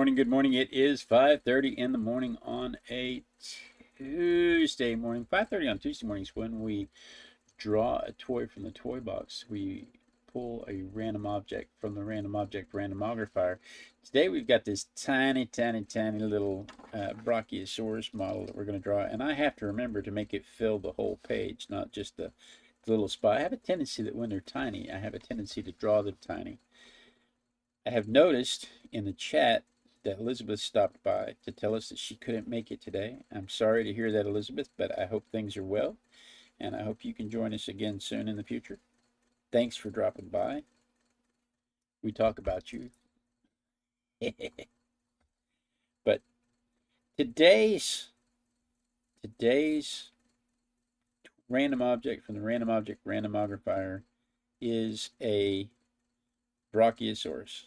morning, good morning. It is 5:30 in the morning on a Tuesday morning. 5:30 on Tuesday mornings when we draw a toy from the toy box. We pull a random object from the Random Object Randomogrifier. Today we've got this tiny little Brachiosaurus model that we're going to draw, and I have to remember to make it fill the whole page, not just the little spot. I have a tendency that when they're tiny, I have a tendency to draw them tiny. I have noticed in the chat that Elizabeth stopped by to tell us that she couldn't make it today. I'm sorry to hear that, Elizabeth, but I hope things are well, and I hope you can join us again soon in the future. Thanks for dropping by. We talk about you. But today's random object from the Random Object Randomogrifier is a Brachiosaurus.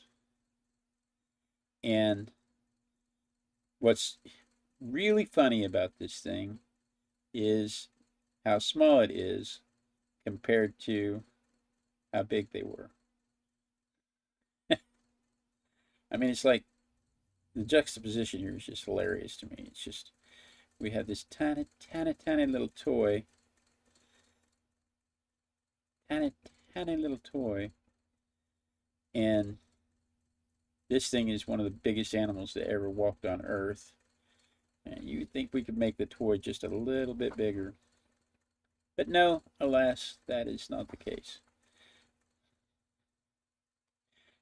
And what's really funny about this thing is how small it is compared to how big they were. I mean, it's like the juxtaposition here is just hilarious to me. It's just, we have this tiny little toy. Tiny little toy. And this thing is one of the biggest animals that ever walked on Earth. And you would think we could make the toy just a little bit bigger. But no, alas, that is not the case.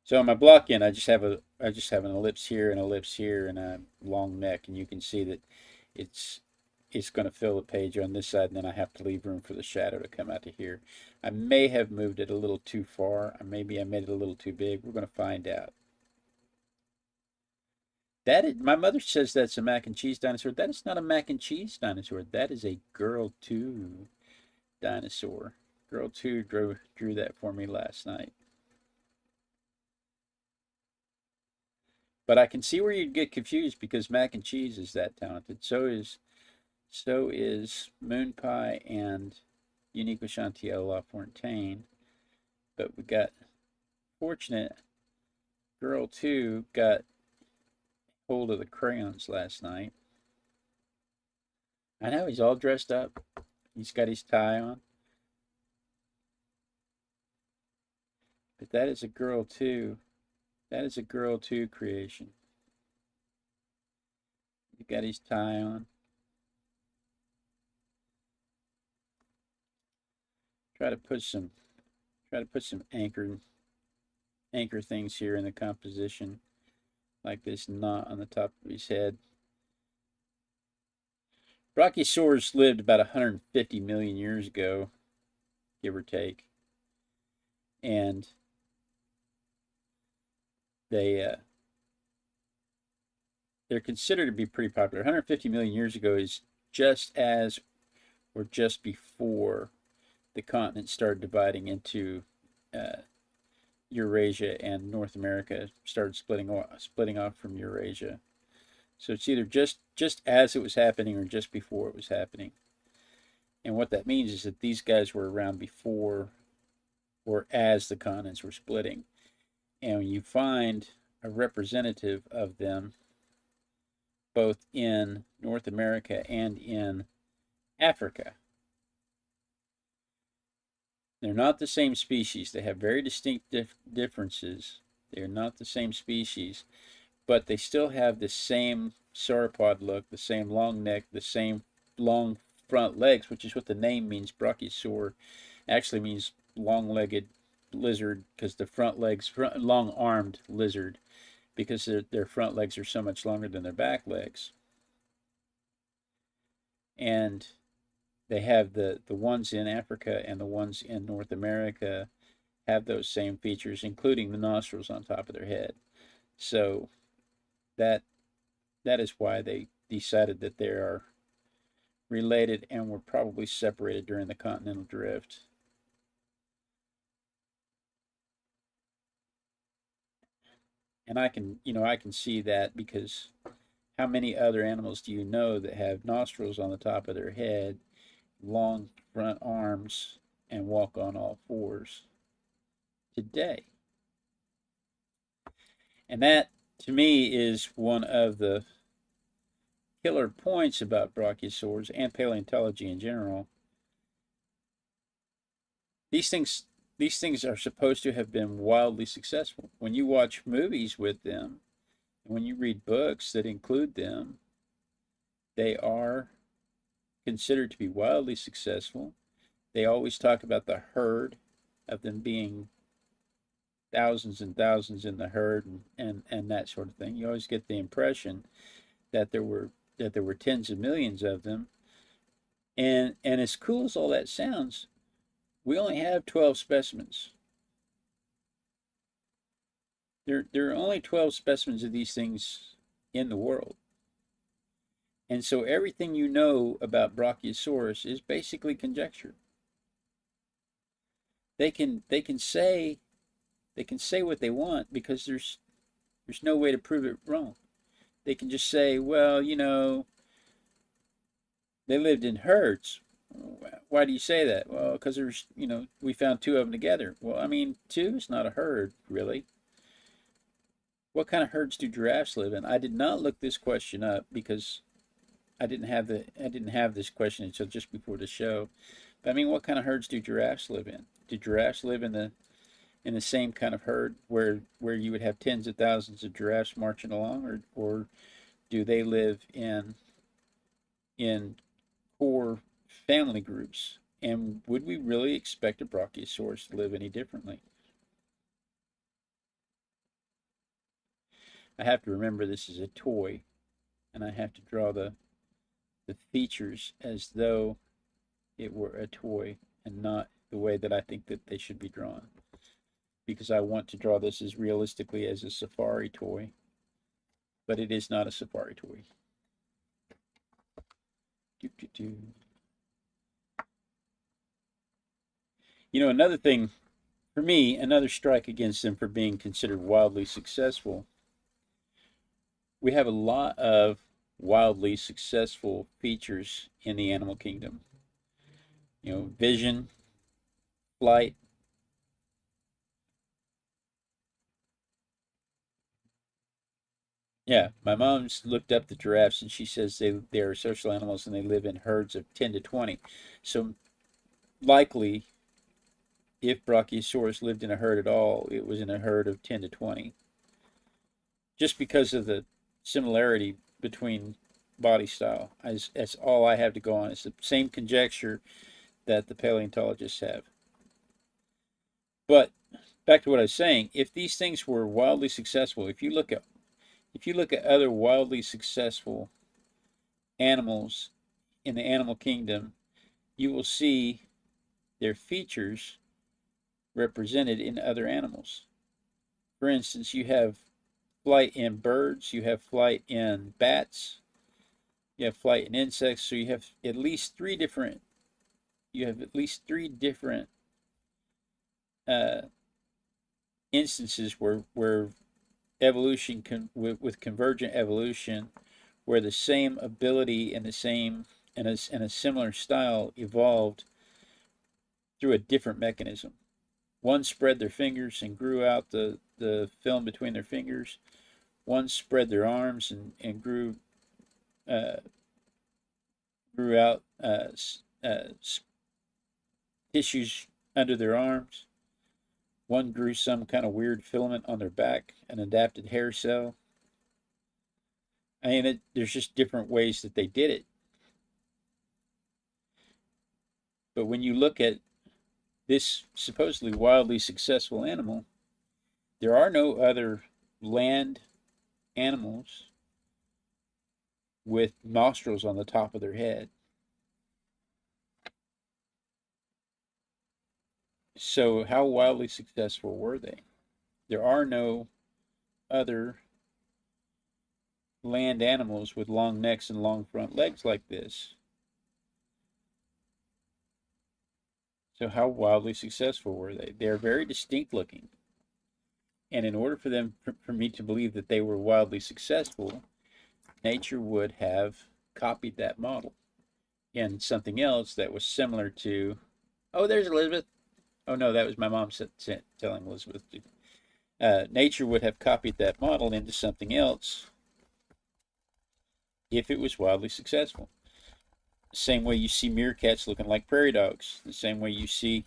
So on my block end, I just have an ellipse here and ellipse here and a long neck, and you can see that it's going to fill the page on this side, and then I have to leave room for the shadow to come out to here. I may have moved it a little too far, or maybe I made it a little too big. We're going to find out. My mother says that's a mac and cheese dinosaur. That is not a mac and cheese dinosaur. That is a Girl 2 dinosaur. Girl 2 drew that for me last night. But I can see where you'd get confused because mac and cheese is that talented. So is Moon Pie and Unique with Chantiel La Fontaine. But we got fortunate. Girl 2 got hold of the crayons last night. I know, he's all dressed up. He's got his tie on. But that is a Girl 2. That is a Girl 2 creation. He got his tie on. Try to put some anchor things here in the composition, like this knot on the top of his head. Brachiosaurus lived about 150 million years ago, give or take. And they're considered to be pretty popular. 150 million years ago is just as or just before the continent started dividing into Eurasia, and North America started splitting off from Eurasia. So it's either just as it was happening or just before it was happening. And what that means is that these guys were around before or as the continents were splitting. And when you find a representative of them both in North America and in Africa, they're not the same species. They have very distinct differences. They're not the same species, but they still have the same sauropod look, the same long neck, the same long front legs, which is what the name means. Brachiosaur actually means long-legged lizard, because the front legs, long-armed lizard, because their front legs are so much longer than their back legs. And they have the ones in Africa and the ones in North America have those same features, including the nostrils on top of their head. So that is why they decided that they are related and were probably separated during the continental drift. And I can see that, because how many other animals do you know that have nostrils on the top of their head, long front arms, and walk on all fours today? And that to me is one of the killer points about brachiosaurs and paleontology in general. These things are supposed to have been wildly successful. When you watch movies with them, and when you read books that include them, they are considered to be wildly successful. They always talk about the herd, of them being thousands and thousands in the herd, and that sort of thing. You always get the impression that there were tens of millions of them. And as cool as all that sounds, we only have 12 specimens. There are only 12 specimens of these things in the world. And so everything you know about Brachiosaurus is basically conjecture. They can say what they want because there's no way to prove it wrong. They can just say, well, you know, they lived in herds. Why do you say that? Well, because there's, you know, we found two of them together. Well, I mean, two is not a herd, really. What kind of herds do giraffes live in? I did not look this question up because I didn't have this question until just before the show. But I mean, what kind of herds do giraffes live in? Do giraffes live in the same kind of herd where you would have tens of thousands of giraffes marching along, or do they live in core family groups? And would we really expect a Brachiosaurus to live any differently? I have to remember this is a toy, and I have to draw the features as though it were a toy and not the way that I think that they should be drawn, because I want to draw this as realistically as a safari toy, but it is not a safari toy. You know, another thing, for me, another strike against them for being considered wildly successful, we have a lot of wildly successful features in the animal kingdom. You know, vision, flight, yeah, my mom's looked up the giraffes and she says they are social animals and they live in herds of 10 to 20. So likely, if Brachiosaurus lived in a herd at all, it was in a herd of 10 to 20. Just because of the similarity between body style. That's all I have to go on. It's the same conjecture that the paleontologists have. But back to what I was saying, if these things were wildly successful, if you look at other wildly successful animals in the animal kingdom, you will see their features represented in other animals. For instance, you have flight in birds, you have flight in bats, you have flight in insects, so you have at least three different instances where evolution with convergent evolution, where the same ability and a similar style evolved through a different mechanism. One spread their fingers and grew out the film between their fingers. One spread their arms and grew out tissues under their arms. One grew some kind of weird filament on their back, an adapted hair cell. I mean, there's just different ways that they did it. But when you look at this supposedly wildly successful animal, there are no other land animals with nostrils on the top of their head. So how wildly successful were they? There are no other land animals with long necks and long front legs like this. So how wildly successful were they? They're very distinct looking. And in order for them, for me to believe that they were wildly successful, nature would have copied that model in something else that was similar to, oh, there's Elizabeth. Oh no, that was my mom telling Elizabeth Nature would have copied that model into something else if it was wildly successful. The same way you see meerkats looking like prairie dogs. The same way you see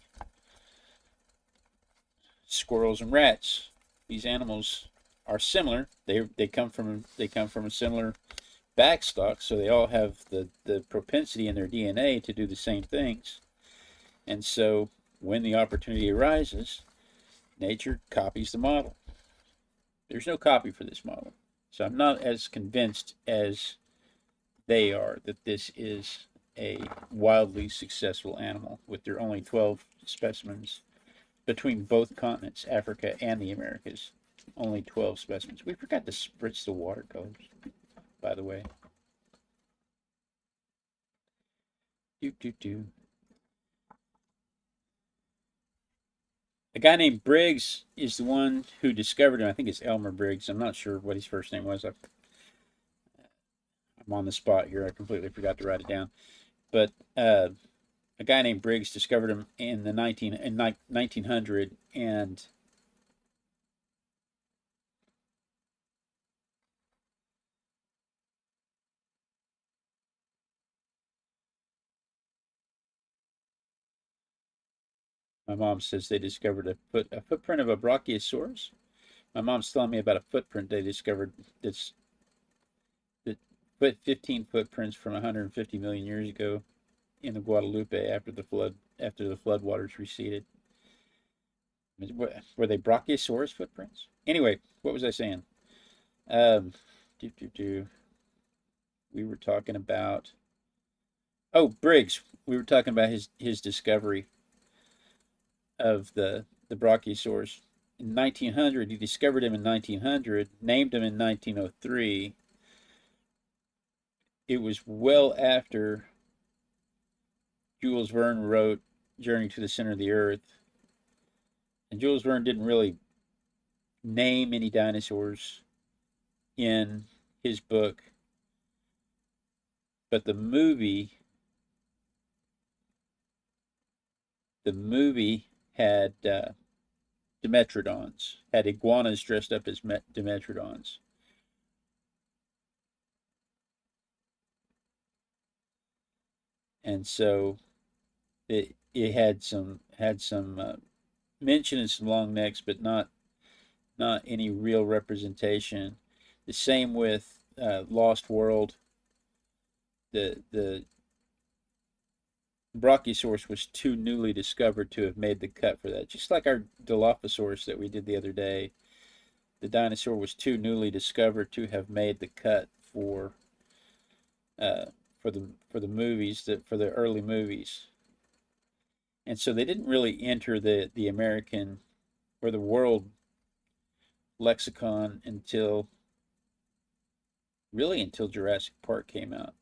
squirrels and rats. These animals are similar. They come from a similar backstock, so they all have the propensity in their DNA to do the same things. And so when the opportunity arises, nature copies the model. There's no copy for this model. So I'm not as convinced as they are that this is a wildly successful animal with their only 12 specimens between both continents, Africa and the Americas. Only 12 specimens. We forgot to spritz the watercolors, by the way. A guy named Briggs is the one who discovered him. I think it's Elmer Briggs. I'm not sure what his first name was. I'm on the spot here. I completely forgot to write it down. But a guy named Briggs discovered him in 1900, and my mom says they discovered a footprint of a Brachiosaurus. My mom's telling me about a footprint they discovered that 15 footprints from 150 million years ago in the Guadalupe after the floodwaters receded. Were they Brachiosaurus footprints? Anyway, what was I saying? We were talking about Briggs. We were talking about his discovery of the Brachiosaurus in 1900. He discovered him in 1900, named him in 1903. It was well after Jules Verne wrote Journey to the Center of the Earth. And Jules Verne didn't really name any dinosaurs in his book. But the movie had Dimetrodons, had iguanas dressed up as Dimetrodons. And so it had some mention and some long necks, but not any real representation. The same with Lost World. The Brachiosaurus was too newly discovered to have made the cut for that. Just like our Dilophosaurus that we did the other day, the dinosaur was too newly discovered to have made the cut for the movies, for the early movies. And so they didn't really enter the American or the world lexicon until Jurassic Park came out.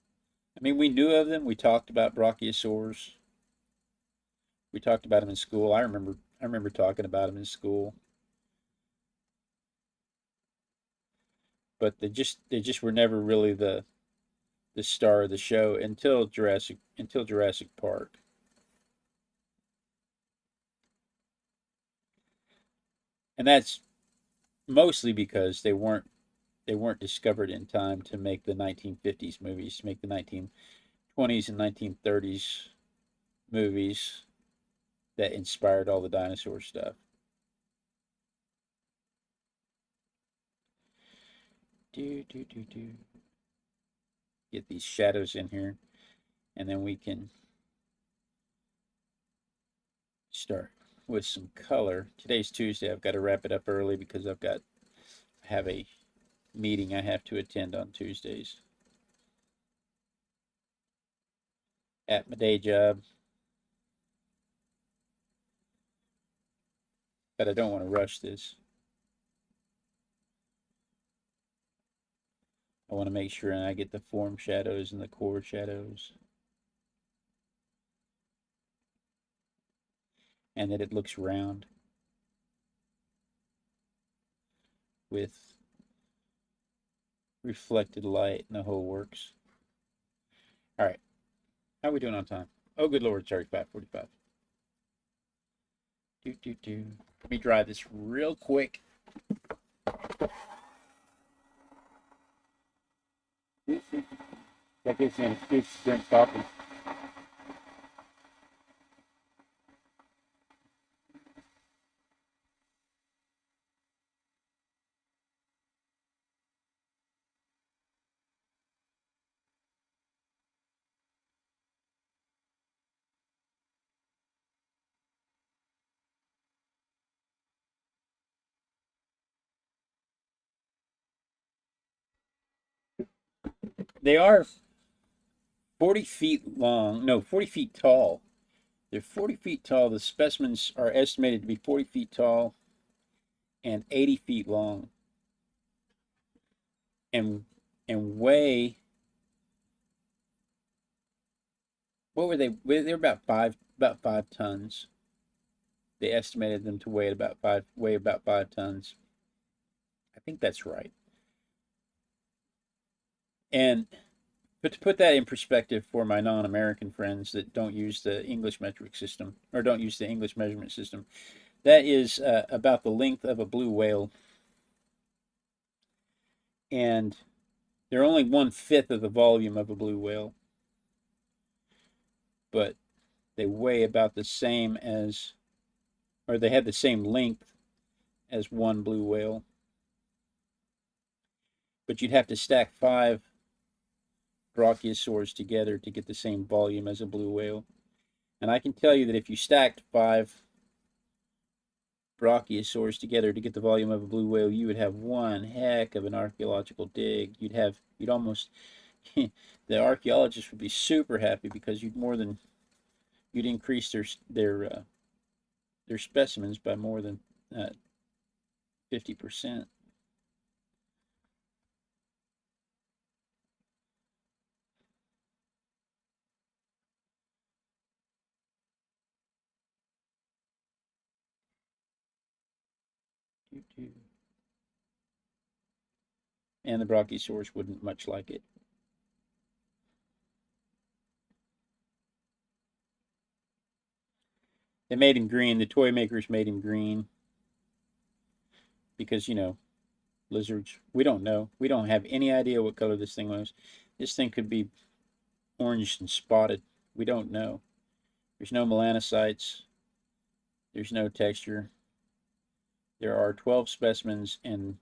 I mean, we knew of them. We talked about brachiosaurs. We talked about them in school. I remember talking about them in school. But they just were never really the star of the show until Jurassic Park. And that's mostly because they weren't discovered in time to make the 1950s movies, to make the 1920s and 1930s movies that inspired all the dinosaur stuff. Get these shadows in here, and then we can start with some color. Today's Tuesday. I've got to wrap it up early because I have a meeting I have to attend on Tuesdays at my day job. But I don't want to rush this. I want to make sure I get the form shadows and the core shadows, and that it looks round with reflected light and the whole works. All right. How are we doing on time? Oh, good Lord. Sorry, 5:45. Let me dry this real quick. That gives me an excuse to drink coffee. They are 40 feet long, no, 40 feet tall. They're 40 feet tall. The specimens are estimated to be 40 feet tall and 80 feet long. And weigh, what were they? They were about five tons. They estimated them to weigh about 5 tons. I think that's right. And but to put that in perspective for my non-American friends that don't use the English metric system or don't use the English measurement system, that is about the length of a blue whale, and they're only 1/5 of the volume of a blue whale, but they weigh about the same as, or they have the same length as one blue whale. But you'd have to stack 5 brachiosaurs together to get the same volume as a blue whale. And I can tell you that if you stacked 5 brachiosaurs together to get the volume of a blue whale, you would have one heck of an archaeological dig. You'd almost, the archaeologists would be super happy because you'd increase their specimens by more than 50%. And the Brachiosaurus wouldn't much like it. They made him green. The toy makers made him green because, lizards. We don't know. We don't have any idea what color this thing was. This thing could be orange and spotted. We don't know. There's no melanocytes. There's no texture. There are 12 specimens and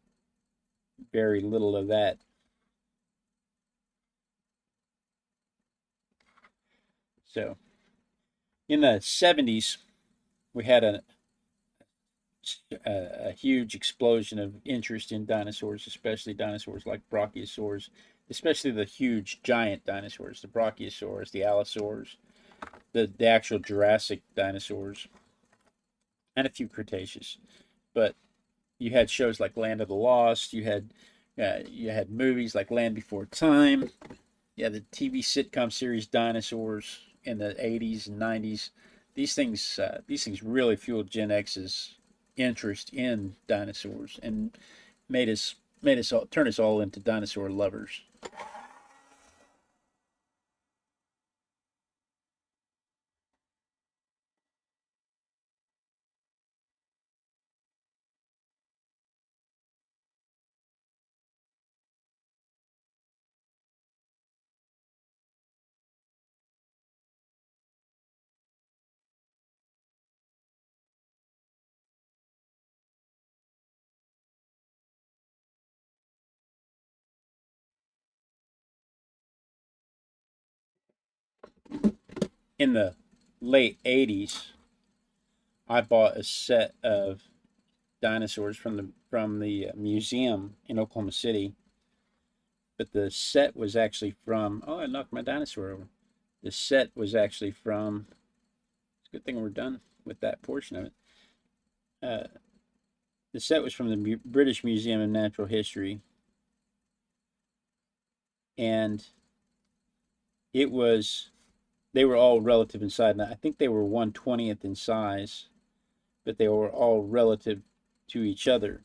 very little of that. So, in the 70s, we had a huge explosion of interest in dinosaurs, especially dinosaurs like brachiosaurs, especially the huge giant dinosaurs, the brachiosaurs, the allosaurs, the actual Jurassic dinosaurs, and a few Cretaceous. But you had shows like Land of the Lost. You had movies like Land Before Time. You had the TV sitcom series Dinosaurs in the 80s and 90s. These things really fueled Gen X's interest in dinosaurs and turn us all into dinosaur lovers. In the late 80s, I bought a set of dinosaurs from the museum in Oklahoma City. But the set was actually from, oh, I knocked my dinosaur over. The set was actually from, it's a good thing we're done with that portion of it. Uh, the set was from the British Museum of Natural History. And it was, they were all relative in size. Now, I think they were 1/20th in size, but they were all relative to each other.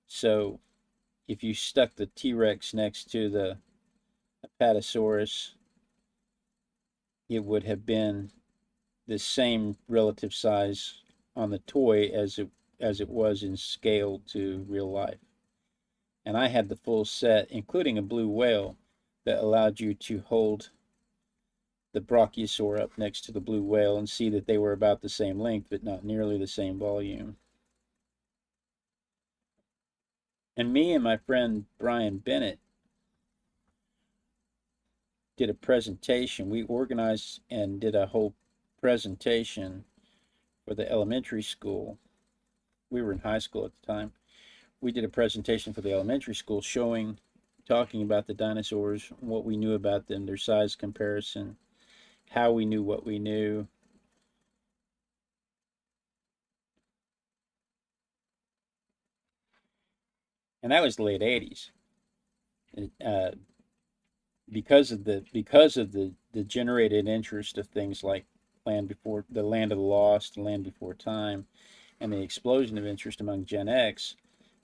So if you stuck the T-Rex next to the Apatosaurus, it would have been the same relative size on the toy as it was in scale to real life. And I had the full set, including a blue whale that allowed you to hold the brachiosaur up next to the blue whale and see that they were about the same length, but not nearly the same volume. And me and my friend Brian Bennett did a presentation. We organized and did a whole presentation for the elementary school. We were in high school at the time. We did a presentation for the elementary school talking about the dinosaurs, what we knew about them, their size comparison, how we knew what we knew. And that was the late 80s. Because of the generated interest of things like Land of the Lost, Land Before Time, and the explosion of interest among Gen X,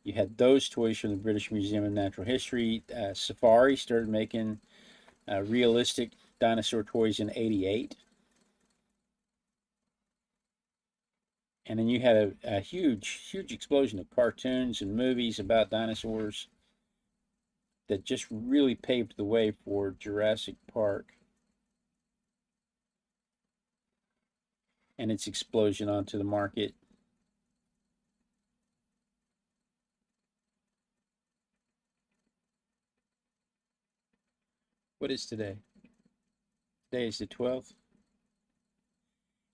you had those toys from the British Museum of Natural History. Safari started making realistic dinosaur toys in '88. And then you had a huge explosion of cartoons and movies about dinosaurs that just really paved the way for Jurassic Park and its explosion onto the market. What is today? Today is the 12th.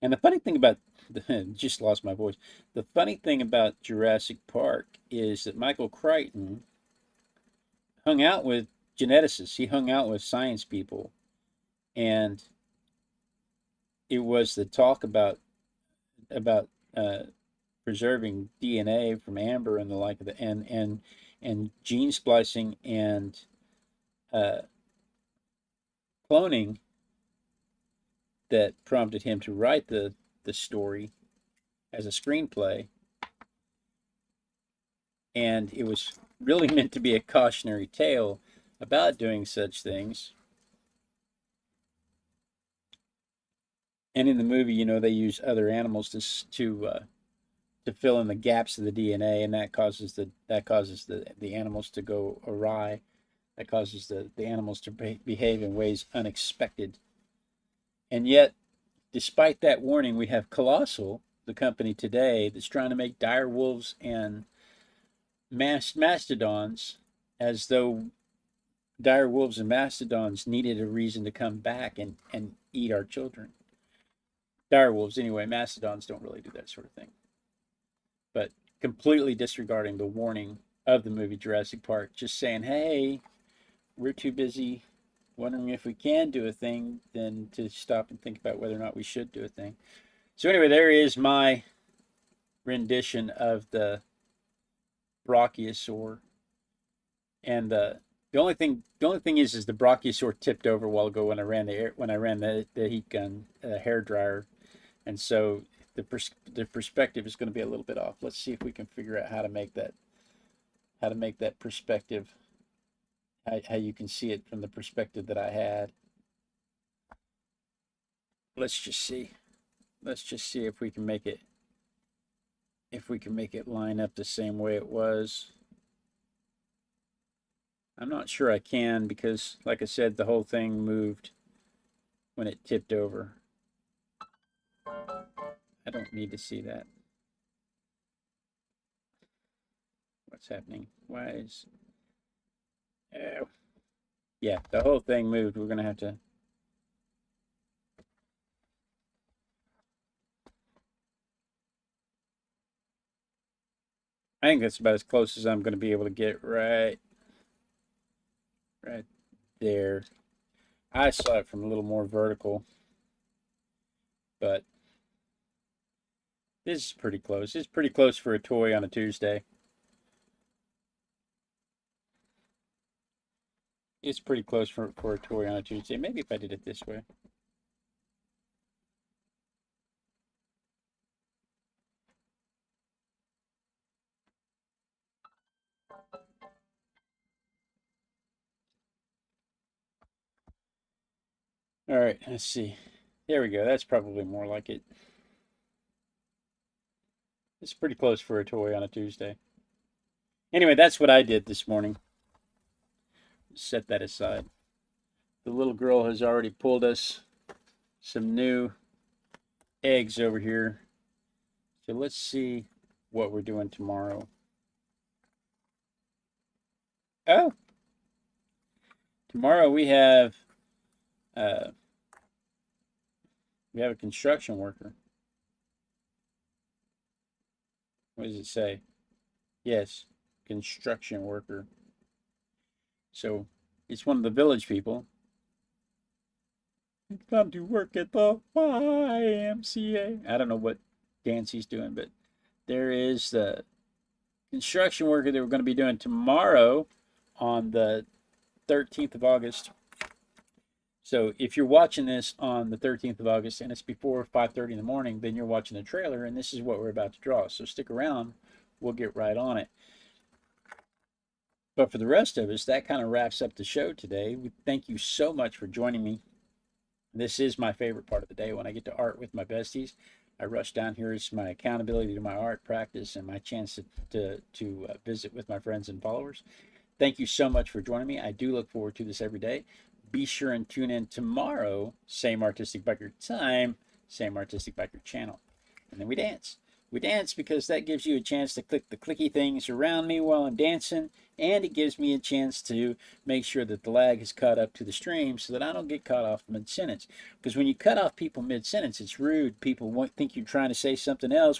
And the funny thing about, just lost my voice. The funny thing about Jurassic Park is that Michael Crichton hung out with geneticists. He hung out with science people. And it was the talk about preserving DNA from amber and the like of the and gene splicing and cloning that prompted him to write the story as a screenplay. And it was really meant to be a cautionary tale about doing such things. And in the movie, you know, they use other animals to fill in the gaps of the DNA, and that causes the animals to go awry. That causes the animals to behave in ways unexpected. And yet, despite that warning, we have Colossal, the company today, that's trying to make dire wolves and mastodons as though dire wolves and mastodons needed a reason to come back and eat our children. Dire wolves, anyway. Mastodons don't really do that sort of thing. But completely disregarding the warning of the movie Jurassic Park, just saying, hey, we're too busy wondering if we can do a thing than to stop and think about whether or not we should do a thing. So anyway, there is my rendition of the brachiosaur. And the only thing is the brachiosaur tipped over a while ago when I ran the heat gun hair dryer, and so the perspective is going to be a little bit off. Let's see if we can figure out how to make that perspective, how you can see it from the perspective that I had. Let's just see if we can make it line up the same way it was. I'm not sure I can because, like I said, the whole thing moved when it tipped over. I don't need to see that. What's happening? Why is... Oh. Yeah, the whole thing moved. We're going to have to... I think that's about as close as I'm going to be able to get right there. I saw it from a little more vertical, but this is pretty close. It's pretty close for a toy on a Tuesday. It's pretty close for a toy on a Tuesday. Maybe if I did it this way. All right, let's see. There we go. That's probably more like it. It's pretty close for a toy on a Tuesday. Anyway, that's what I did this morning. Set that aside. The little girl has already pulled us some new eggs over here. So let's see what we're doing tomorrow. Oh, tomorrow we have a construction worker. What does it say? Yes, construction worker. So it's one of the village people. Come to work at the YMCA. I don't know what dance he's doing, but there is the construction worker that we're going to be doing tomorrow on the 13th of August. So if you're watching this on the 13th of August and it's before 5:30 in the morning, then you're watching the trailer and this is what we're about to draw. So stick around, we'll get right on it. But for the rest of us, that kind of wraps up the show today. We thank you so much for joining me. This is my favorite part of the day when I get to art with my besties. I rush down here. It's my accountability to my art practice and my chance to visit with my friends and followers. Thank you so much for joining me. I do look forward to this every day. Be sure and tune in tomorrow. Same artistic biker time, same artistic biker channel. And then we dance. We dance because that gives you a chance to click the clicky things around me while I'm dancing, and it gives me a chance to make sure that the lag is caught up to the stream so that I don't get caught off mid-sentence. Because when you cut off people mid-sentence, it's rude. People won't think you're trying to say something else